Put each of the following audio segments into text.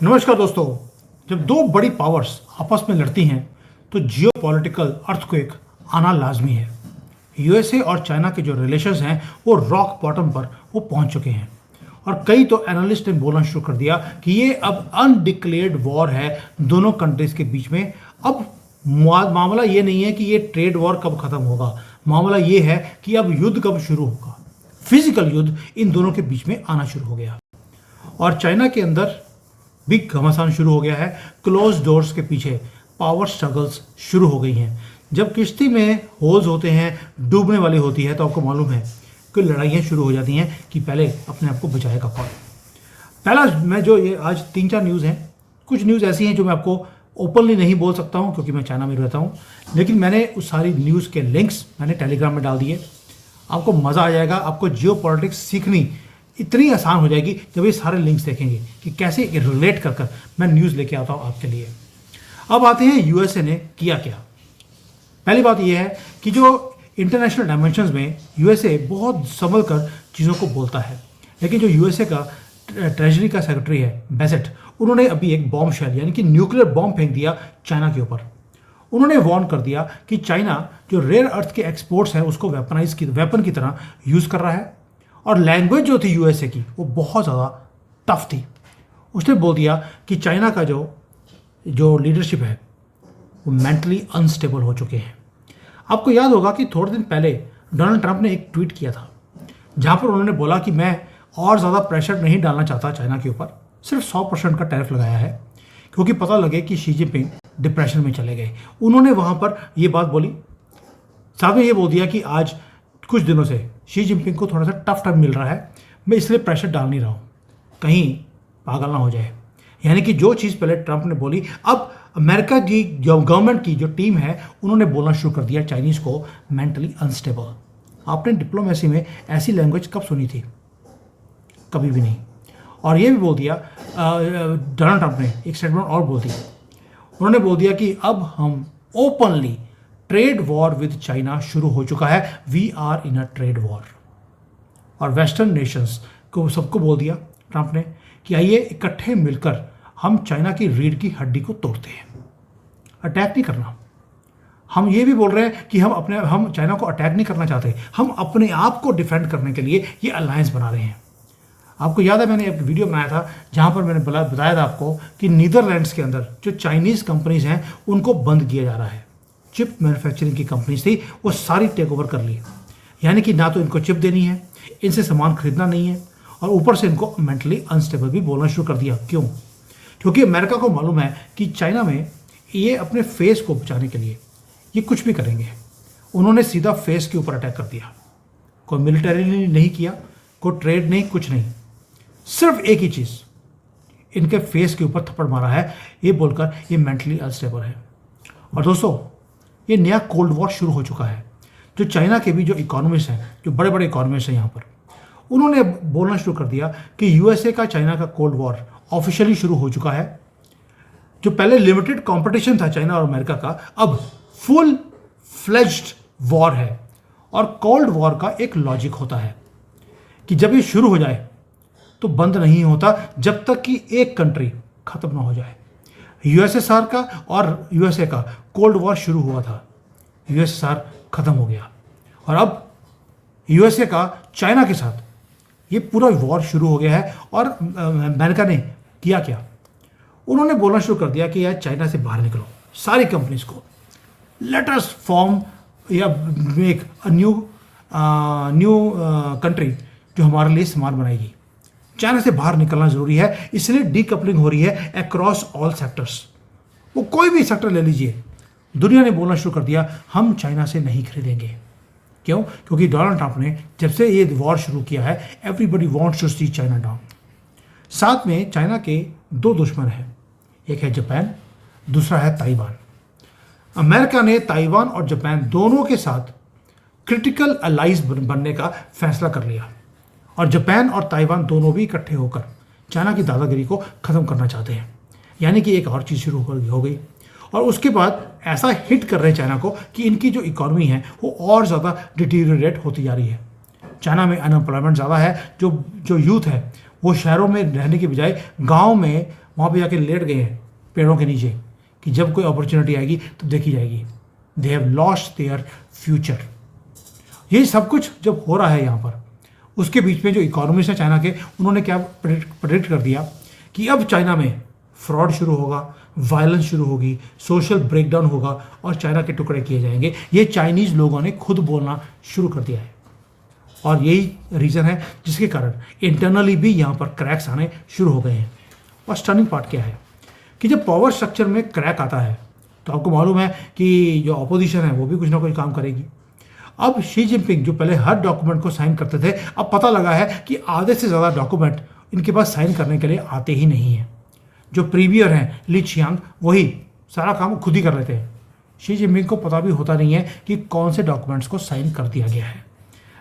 नमस्कार दोस्तों। जब दो बड़ी पावर्स आपस में लड़ती हैं तो जियोपॉलिटिकल अर्थक्वेक आना लाजमी है। यूएसए और चाइना के जो रिलेशंस हैं वो रॉक बॉटम पर वो पहुंच चुके हैं और कई तो एनालिस्ट ने बोलना शुरू कर दिया कि ये अब अनडिक्लेयर्ड वॉर है दोनों कंट्रीज के बीच में। अब मामला ये नहीं है कि ये ट्रेड वॉर कब खत्म होगा, मामला ये है कि अब युद्ध कब शुरू होगा। फिजिकल युद्ध इन दोनों के बीच में आना शुरू हो गया और चाइना के अंदर भी घमासान शुरू हो गया है। क्लोज डोर्स के पीछे पावर स्ट्रगल्स शुरू हो गई हैं। जब किश्ती में होल्स होते हैं, डूबने वाली होती है, तो आपको मालूम है कि लड़ाइयाँ शुरू हो जाती हैं कि पहले अपने आप को बचाएगा कौन। पहला मैं जो ये आज 3-4 न्यूज़ हैं, कुछ न्यूज़ ऐसी हैं जो मैं आपको ओपनली नहीं बोल सकता हूँ क्योंकि मैं चाइना में रहता हूँ, लेकिन मैंने उस सारी न्यूज़ के लिंक्स मैंने टेलीग्राम में डाल दिए। आपको मज़ा आ जाएगा। आपको जियो पॉलिटिक्स सीखनी इतनी आसान हो जाएगी जब ये सारे लिंक्स देखेंगे कि कैसे रिलेट कर कर मैं न्यूज़ लेके आता हूँ आपके लिए। अब आते हैं यूएसए ने किया क्या। पहली बात यह है कि जो इंटरनेशनल डायमेंशंस में यूएसए बहुत संभल कर चीज़ों को बोलता है, लेकिन जो यूएसए का ट्रेजरी का सेक्रेटरी है बेसेट, उन्होंने अभी एक बॉम्ब शेल यानी कि न्यूक्लियर बॉम्ब फेंक दिया चाइना के ऊपर। उन्होंने वार्न कर दिया कि चाइना जो रेयर अर्थ के एक्सपोर्ट्स हैं उसको वेपन की तरह यूज़ कर रहा है और लैंग्वेज जो थी यूएसए की वो बहुत ज़्यादा टफ थी। उसने बोल दिया कि चाइना का जो लीडरशिप है वो मेंटली अनस्टेबल हो चुके हैं। आपको याद होगा कि थोड़े दिन पहले डोनाल्ड ट्रंप ने एक ट्वीट किया था जहां पर उन्होंने बोला कि मैं और ज़्यादा प्रेशर नहीं डालना चाहता चाइना के ऊपर, सिर्फ 100% का टैरिफ लगाया है क्योंकि पता लगे कि शी जिनपिंग डिप्रेशन में चले गए। उन्होंने वहाँ पर ये बात बोली, साथ में ये बोल दिया कि आज कुछ दिनों से शी जिनपिंग को थोड़ा सा टफ टाइम मिल रहा है, मैं इसलिए प्रेशर डाल नहीं रहा हूँ कहीं पागल ना हो जाए। यानी कि जो चीज़ पहले ट्रंप ने बोली, अब अमेरिका की जो गवर्नमेंट की जो टीम है उन्होंने बोलना शुरू कर दिया चाइनीज़ को मेंटली अनस्टेबल। आपने डिप्लोमेसी में ऐसी लैंग्वेज कब सुनी थी? कभी भी नहीं। और ये भी बोल दिया डोनाल्ड ट्रंप ने एक स्टेटमेंट और बोल दिया, उन्होंने बोल दिया कि अब हम openly trade war with China शुरू हो चुका है, we are in a trade war. और वेस्टर्न नेशंस को सबको बोल दिया ट्रंप ने कि आइए इकट्ठे मिलकर हम चाइना की रीढ़ की हड्डी को तोड़ते हैं। अटैक नहीं करना। हम ये भी बोल रहे हैं कि हम चाइना को अटैक नहीं करना चाहते, हम अपने आप को डिफेंड करने के लिए ये अलायंस बना रहे हैं। आपको याद है मैंने एक वीडियो बनाया था जहाँ पर मैंने बताया था आपको कि नीदरलैंड्स के अंदर जो चाइनीज़ कंपनीज हैं उनको बंद किया जा रहा है। चिप मैन्युफैक्चरिंग की कंपनीज थी वो सारी टेक ओवर कर ली, यानी कि ना तो इनको चिप देनी है, इनसे सामान खरीदना नहीं है और ऊपर से इनको मेंटली अनस्टेबल भी बोलना शुरू कर दिया। क्यों? क्योंकि अमेरिका को मालूम है कि चाइना में ये अपने फेस को बचाने के लिए ये कुछ भी करेंगे। उन्होंने सीधा फेस के ऊपर अटैक कर दिया। कोई मिलिटरी नहीं किया, कोई ट्रेड नहीं, कुछ नहीं, सिर्फ एक ही चीज़, इनके फेस के ऊपर थप्पड़ मारा है ये बोलकर ये मेंटली अनस्टेबल है। और दोस्तों ये नया कोल्ड वॉर शुरू हो चुका है। जो चाइना के भी जो इकोनॉमिस्ट हैं, जो बड़े बड़े इकोनॉमिस्ट हैं यहाँ पर, उन्होंने बोलना शुरू कर दिया कि यूएसए का चाइना का कोल्ड वॉर ऑफिशियली शुरू हो चुका है। जो पहले लिमिटेड कंपटीशन था चाइना और अमेरिका का, अब फुल फ्लेज्ड वॉर है। और कोल्ड वॉर का एक लॉजिक होता है कि जब ये शुरू हो जाए तो बंद नहीं होता जब तक कि एक कंट्री खत्म ना हो जाए। यूएसएसआर का और यूएसए का कोल्ड वॉर शुरू हुआ था, यूएसएसआर खत्म हो गया और अब यूएसए का चाइना के साथ ये पूरा वॉर शुरू हो गया है। और अमेरिका ने किया क्या? उन्होंने बोलना शुरू कर दिया कि यार चाइना से बाहर निकलो, सारी कंपनीज को, लेट अस फॉर्म या मेक अ न्यू कंट्री जो हमारे लिए सामान बनाएगी। चाइना से बाहर निकलना जरूरी है, इसलिए डीकपलिंग हो रही है अक्रॉस ऑल सेक्टर्स। वो कोई भी सेक्टर ले लीजिए, दुनिया ने बोलना शुरू कर दिया हम चाइना से नहीं खरीदेंगे। क्यों? क्योंकि डोनाल्ड ट्रंप ने जब से ये वॉर शुरू किया है, everybody wants to see China down. साथ में चाइना के दो दुश्मन हैं, एक है जापान, दूसरा है ताइवान। अमेरिका ने ताइवान और जापान दोनों के साथ क्रिटिकल अलाइज बनने का फैसला कर लिया और जापान और ताइवान दोनों भी इकट्ठे होकर चाइना की दादागिरी को ख़त्म करना चाहते हैं। यानी कि एक और चीज़ शुरू हो गई और उसके बाद ऐसा हिट कर रहे हैं चाइना को कि इनकी जो इकोनॉमी है वो और ज़्यादा डिटीरियरेट होती जा रही है। चाइना में अनएम्प्लॉयमेंट ज़्यादा है, जो यूथ है वो शहरों में रहने की बजाय गांव में वहाँ पे जाके लेट गए हैं पेड़ों के नीचे कि जब कोई अपॉर्चुनिटी आएगी तो देखी जाएगी। They have lost their future. यही सब कुछ जब हो रहा है यहाँ पर, उसके बीच में जो इकोनॉमिस्ट हैं चाइना के, उन्होंने क्या प्रेडिक्ट कर दिया कि अब चाइना में फ्रॉड शुरू होगा, वायलेंस शुरू होगी, सोशल ब्रेकडाउन होगा और चाइना के टुकड़े किए जाएंगे। ये चाइनीज़ लोगों ने खुद बोलना शुरू कर दिया है और यही रीज़न है जिसके कारण इंटरनली भी यहाँ पर क्रैक्स आने शुरू हो गए हैं। और स्टर्निंग पार्ट क्या है कि जब पावर स्ट्रक्चर में क्रैक आता है तो आपको मालूम है कि जो अपोजिशन है वो भी कुछ ना कुछ काम करेगी। अब शी जिनपिंग जो पहले हर डॉक्यूमेंट को साइन करते थे, अब पता लगा है कि आधे से ज़्यादा डॉक्यूमेंट इनके पास साइन करने के लिए आते ही नहीं हैं। जो प्रीवियर हैं ली छियांग, वही सारा काम खुद ही कर लेते हैं। शी जिनपिंग को पता भी होता नहीं है कि कौन से डॉक्यूमेंट्स को साइन कर दिया गया है,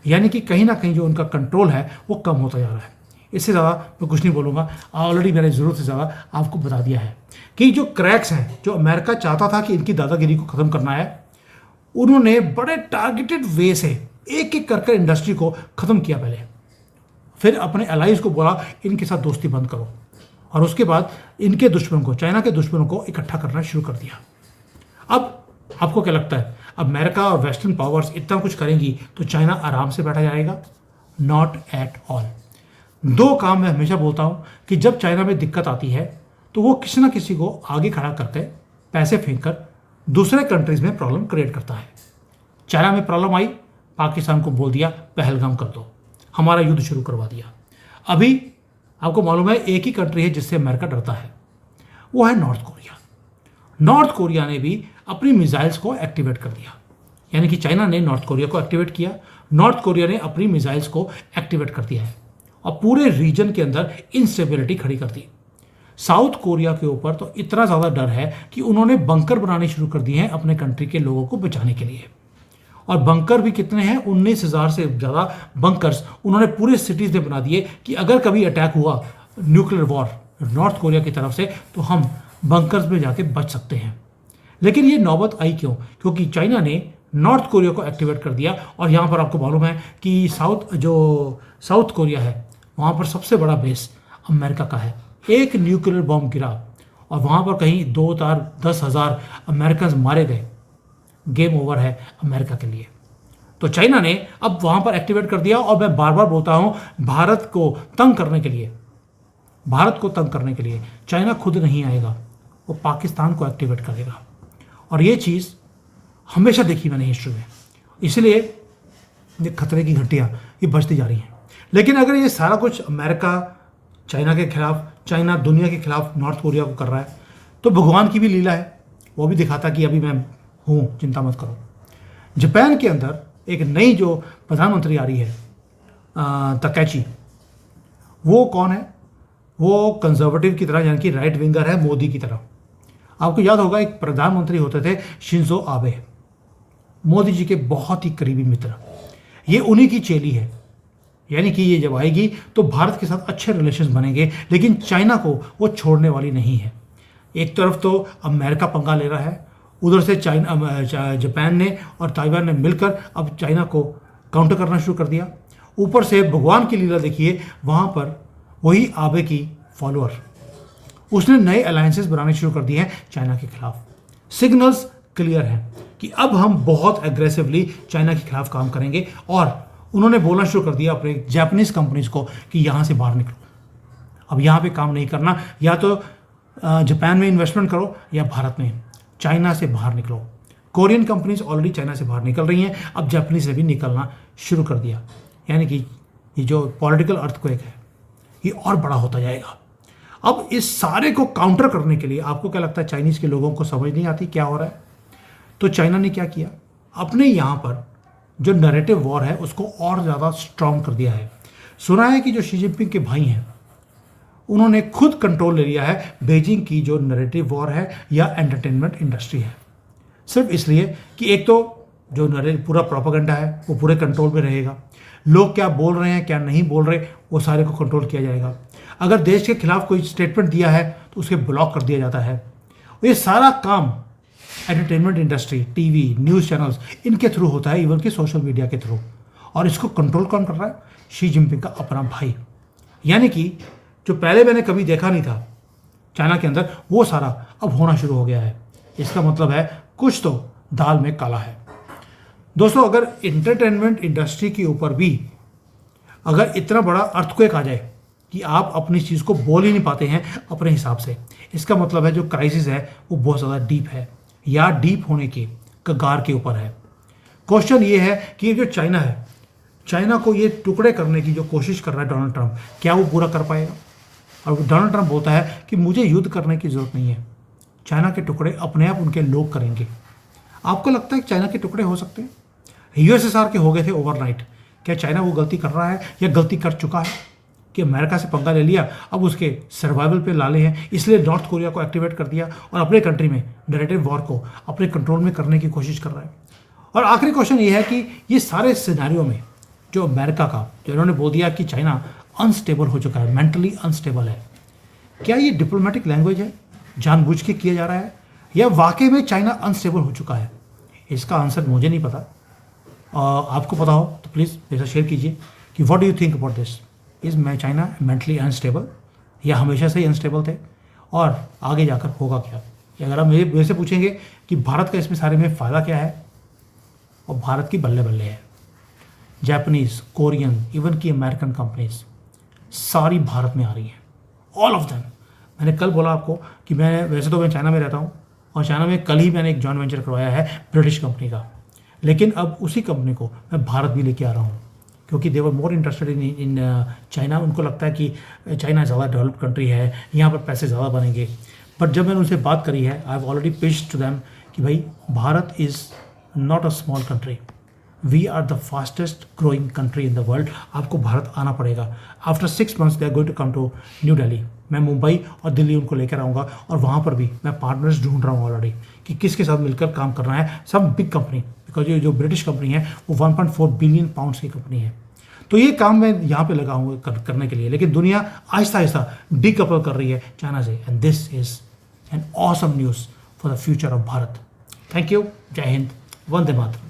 यानी कि कहीं ना कहीं जो उनका कंट्रोल है वो कम होता जा रहा है। इससे ज़्यादा मैं कुछ नहीं बोलूँगा, ऑलरेडी मैंने ज़रूरत से ज़्यादा आपको बता दिया है कि जो क्रैक्स हैं, जो अमेरिका चाहता था कि इनकी दादागिरी को ख़त्म करना है, उन्होंने बड़े टारगेटेड वे से एक एक कर इंडस्ट्री को ख़त्म किया पहले, फिर अपने अलाइज को बोला इनके साथ दोस्ती बंद करो, और उसके बाद इनके दुश्मन को, चाइना के दुश्मनों को इकट्ठा करना शुरू कर दिया। अब आपको क्या लगता है अमेरिका और वेस्टर्न पावर्स इतना कुछ करेंगी तो चाइना आराम से बैठा जाएगा? Not at all. दो काम मैं हमेशा बोलता हूँ कि जब चाइना में दिक्कत आती है तो वो किसी ना किसी को आगे खड़ा करके पैसे फेंक कर दूसरे कंट्रीज में प्रॉब्लम क्रिएट करता है। चाइना में प्रॉब्लम आई, पाकिस्तान को बोल दिया पहलगाम कर दो, हमारा युद्ध शुरू करवा दिया। अभी आपको मालूम है एक ही कंट्री है जिससे अमेरिका डरता है, वो है नॉर्थ कोरिया। नॉर्थ कोरिया ने भी अपनी मिसाइल्स को एक्टिवेट कर दिया, यानी कि चाइना ने नॉर्थ कोरिया को एक्टिवेट किया, नॉर्थ कोरिया ने अपनी मिसाइल्स को एक्टिवेट कर दिया है और पूरे रीजन के अंदर इंस्टेबिलिटी खड़ी कर दी। साउथ कोरिया के ऊपर तो इतना ज़्यादा डर है कि उन्होंने बंकर बनाने शुरू कर दिए हैं अपने कंट्री के लोगों को बचाने के लिए। और बंकर भी कितने हैं? 19,000 से ज़्यादा बंकर्स उन्होंने पूरे सिटीज़ में बना दिए कि अगर कभी अटैक हुआ न्यूक्लियर वॉर नॉर्थ कोरिया की तरफ से तो हम बंकर्स में जाके बच सकते हैं। लेकिन ये नौबत आई क्यों? क्योंकि चाइना ने नॉर्थ कोरिया को एक्टिवेट कर दिया और यहाँ पर आपको मालूम है कि साउथ कोरिया है वहाँ पर सबसे बड़ा बेस अमेरिका का है। एक न्यूक्लियर बॉम्ब गिरा और वहाँ पर कहीं 2,10,000 अमेरिकन मारे गए, गेम ओवर है अमेरिका के लिए। तो चाइना ने अब वहाँ पर एक्टिवेट कर दिया। और मैं बार बार बोलता हूँ भारत को तंग करने के लिए चाइना खुद नहीं आएगा, वो पाकिस्तान को एक्टिवेट करेगा। और ये चीज़ हमेशा देखी मैंने हिस्ट्री में, इसलिए ये खतरे की घंटियाँ ये बजती जा रही हैं। लेकिन अगर ये सारा कुछ अमेरिका चाइना के खिलाफ, चाइना दुनिया के खिलाफ नॉर्थ कोरिया को कर रहा है तो भगवान की भी लीला है, वो भी दिखाता कि अभी मैं हूँ, चिंता मत करो। जापान के अंदर एक नई जो प्रधानमंत्री आ रही है तकैची, वो कौन है? वो कंजर्वेटिव की तरह यानी कि राइट विंगर है मोदी की तरह। आपको याद होगा एक प्रधानमंत्री होते थे शिंजो आबे, मोदी जी के बहुत ही करीबी मित्र। ये उन्हीं की चेली है, यानी कि ये जब आएगी तो भारत के साथ अच्छे रिलेशंस बनेंगे, लेकिन चाइना को वो छोड़ने वाली नहीं है। एक तरफ तो अमेरिका पंगा ले रहा है, उधर से जापान ने और ताइवान ने मिलकर अब चाइना को काउंटर करना शुरू कर दिया। ऊपर से भगवान की लीला देखिए, वहाँ पर वही आबे की फॉलोअर, उसने नए अलायंसेस बनाने शुरू कर दिए हैं चाइना के खिलाफ। सिग्नल्स क्लियर हैं कि अब हम बहुत एग्रेसिवली चाइना के खिलाफ काम करेंगे। और उन्होंने बोलना शुरू कर दिया अपने जापानीज कंपनीज को कि यहाँ से बाहर निकलो, अब यहाँ पे काम नहीं करना, या तो जापान में इन्वेस्टमेंट करो या भारत में, चाइना से बाहर निकलो। कोरियन कंपनीज ऑलरेडी चाइना से बाहर निकल रही हैं, अब जापानीज से भी निकलना शुरू कर दिया। यानी कि ये जो पॉलिटिकल अर्थक्वेक है ये और बड़ा होता जाएगा। अब इस सारे को काउंटर करने के लिए आपको क्या लगता है चाइनीज़ के लोगों को समझ नहीं आती क्या हो रहा है? तो चाइना ने क्या किया, अपने यहाँ पर जो नैरेटिव वॉर है उसको और ज़्यादा स्ट्रॉन्ग कर दिया है। सुना है कि जो शी जिनपिंग के भाई हैं उन्होंने खुद कंट्रोल ले लिया है बीजिंग की जो नैरेटिव वॉर है या एंटरटेनमेंट इंडस्ट्री है, सिर्फ इसलिए कि एक तो जो पूरा प्रोपेगेंडा है वो पूरे कंट्रोल में रहेगा, लोग क्या बोल रहे हैं क्या नहीं बोल रहे वो सारे को कंट्रोल किया जाएगा। अगर देश के खिलाफ कोई स्टेटमेंट दिया है तो उसके ब्लॉक कर दिया जाता है। ये सारा काम entertainment industry, TV, news channels, इनके थ्रू होता है, इवन कि सोशल मीडिया के थ्रू। और इसको कंट्रोल कौन कर रहा है? शी जिनपिंग का अपना भाई। यानी कि जो पहले मैंने कभी देखा नहीं था चाइना के अंदर, वो सारा अब होना शुरू हो गया है। इसका मतलब है कुछ तो दाल में काला है। दोस्तों, अगर एंटरटेनमेंट इंडस्ट्री के ऊपर भी अगर इतना बड़ा अर्थक्वेक आ जाए कि आप अपनी चीज़ को बोल ही नहीं पाते हैं अपने हिसाब से, इसका मतलब है जो क्राइसिस है वो बहुत ज़्यादा डीप है या डीप होने के कगार के ऊपर है। क्वेश्चन ये है कि जो चाइना है, चाइना को ये टुकड़े करने की जो कोशिश कर रहा है डोनाल्ड ट्रंप, क्या वो पूरा कर पाएगा? और डोनाल्ड ट्रंप बोलता है कि मुझे युद्ध करने की ज़रूरत नहीं है, चाइना के टुकड़े अपने आप उनके लोग करेंगे। आपको लगता है कि चाइना के टुकड़े हो सकते हैं? यूएसएसआर के हो गए थे ओवरनाइट। क्या चाइना वो गलती कर रहा है या गलती कर चुका है कि अमेरिका से पंगा ले लिया, अब उसके सर्वाइवल पे लाले हैं, इसलिए नॉर्थ कोरिया को एक्टिवेट कर दिया और अपने कंट्री में डायरेक्टिव वॉर को अपने कंट्रोल में करने की कोशिश कर रहा है? और आखिरी क्वेश्चन ये है कि ये सारे सिनेरियो में जो अमेरिका का, जो इन्होंने बोल दिया कि चाइना अनस्टेबल हो चुका है, मेंटली अनस्टेबल है, क्या ये डिप्लोमेटिक लैंग्वेज है, जानबूझ के किया जा रहा है, या वाकई में चाइना अनस्टेबल हो चुका है? इसका आंसर मुझे नहीं पता। आपको पता हो तो प्लीज़ मेरे साथ शेयर कीजिए कि what do you think about this. Is मैं चाइना मेंटली अनस्टेबल या हमेशा से ही अनस्टेबल थे, और आगे जाकर होगा क्या? या अगर आप मेरे से पूछेंगे कि भारत का इसमें सारे में फ़ायदा क्या है, और भारत की बल्ले बल्ले है। जापानीज़, कोरियन, इवन की अमेरिकन कंपनीज सारी भारत में आ रही हैं, ऑल ऑफ देम। मैंने कल बोला आपको कि मैं चाइना में रहता हूँ, और चाइना में कल ही मैंने एक जॉइंट वेंचर करवाया है ब्रिटिश कंपनी का, लेकिन अब उसी कंपनी को मैं भारत भी लेके आ रहा हूँ, क्योंकि दे वर मोर इंटरेस्टेड इन चाइना। उनको लगता है कि चाइना ज़्यादा डेवलप्ड कंट्री है, यहाँ पर पैसे ज़्यादा बनेंगे। बट जब मैंने उनसे बात करी है, I have already pitched to them कि भाई Bharat is not a small country, we are the fastest growing country in the world. आपको भारत आना पड़ेगा। After 6 months they are going to come to New Delhi. मैं मुंबई और दिल्ली उनको लेकर आऊँगा, और वहाँ पर भी मैं पार्टनर्स ढूंढ रहा हूँ ऑलरेडी कि किसके साथ मिलकर काम करना है। सब बिग कंपनी, बिकॉज ये जो ब्रिटिश कंपनी है वो 1.4 बिलियन पाउंड्स की कंपनी है। तो ये काम मैं यहाँ पे लगा हूँ करने के लिए, लेकिन दुनिया आहिस्ता आहिस्ता डीकपल कर रही है चाइना से, and this is an awesome news for the future of Bharat. Thank you, जय हिंद, वंदे मातरम।